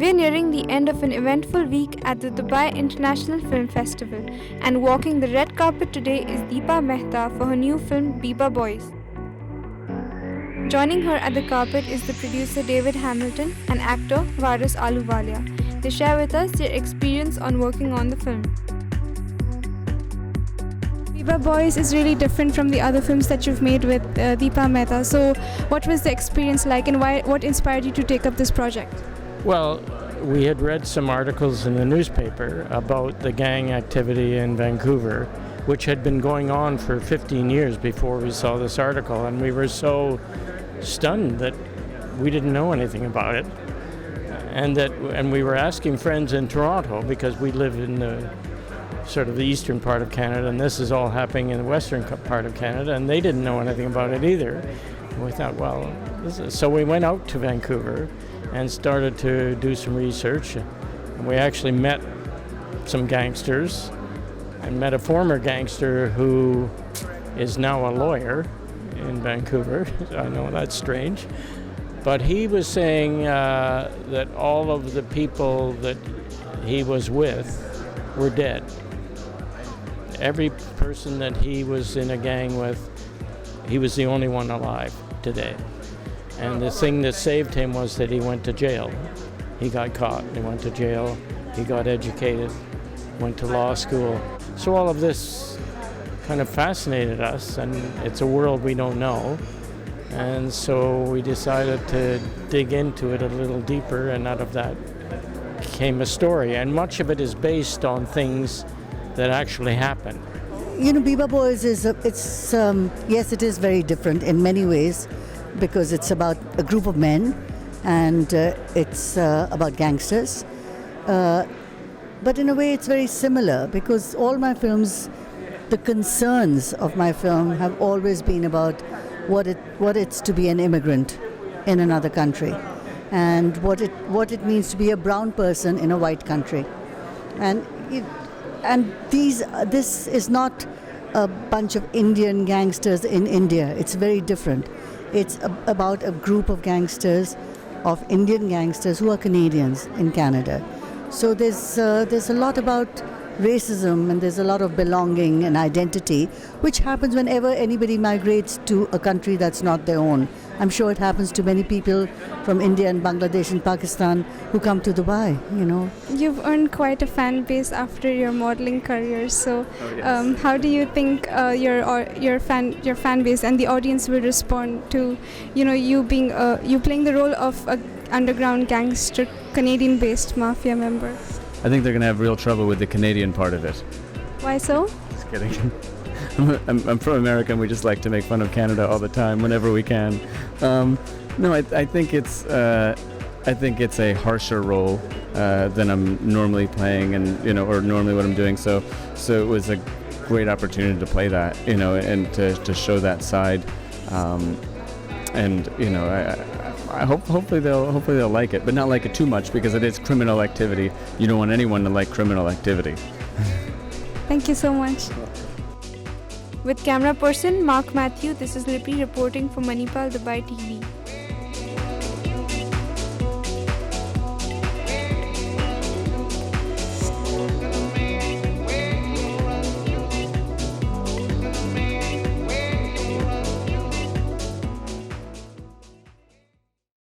We're nearing the end of an eventful week at the Dubai International Film Festival, and walking the red carpet today is Deepa Mehta for her new film Beeba Boys. Joining her at the carpet is the producer David Hamilton and actor Waris Ahluwalia. They share with us their experience on working on the film. Beeba Boys is really different from the other films that you've made with Deepa Mehta. So what was the experience like, and what inspired you to take up this project? Well, we had read some articles in the newspaper about the gang activity in Vancouver, which had been going on for 15 years before we saw this article, and we were so stunned that we didn't know anything about it. And we were asking friends in Toronto, because we live in the sort of the eastern part of Canada, and this is all happening in the western part of Canada, and they didn't know anything about it either. And we thought, well, so we went out to Vancouver and started to do some research. And we actually met some gangsters, and met a former gangster who is now a lawyer in Vancouver. I know that's strange. But he was saying that all of the people that he was with were dead. Every person that he was in a gang with, he was the only one alive today. And the thing that saved him was that he went to jail. He got caught, he went to jail, he got educated, went to law school. So all of this kind of fascinated us, and it's a world we don't know. And so we decided to dig into it a little deeper, and out of that came a story. And much of it is based on things that actually happened. You know, Beeba Boys yes, it is very different in many ways, because it's about a group of men, and it's about gangsters. But in a way it's very similar, because all my films, the concerns of my film have always been about what it's to be an immigrant in another country, and what it means to be a brown person in a white country. This is not a bunch of Indian gangsters in India. It's very different. It's about a group of gangsters, of Indian gangsters who are Canadians in Canada. So there's a lot about racism, and there's a lot of belonging and identity, which happens whenever anybody migrates to a country that's not their own. I'm sure it happens to many people from India and Bangladesh and Pakistan who come to Dubai, you know. You've earned quite a fan base after your modeling career. So how do you think your fan base and the audience will respond to, you playing the role of a underground gangster, Canadian-based mafia member? I think they're going to have real trouble with the Canadian part of it. Why so? Just kidding. I'm from America, and we just like to make fun of Canada all the time whenever we can. No, I think it's a harsher role than I'm normally playing, and or normally what I'm doing. So it was a great opportunity to play that, and to show that side. I hopefully they'll like it, but not like it too much, because it is criminal activity. You don't want anyone to like criminal activity. Thank you so much. With camera person Mathew, this is Lippy reporting for Manipal Dubai TV.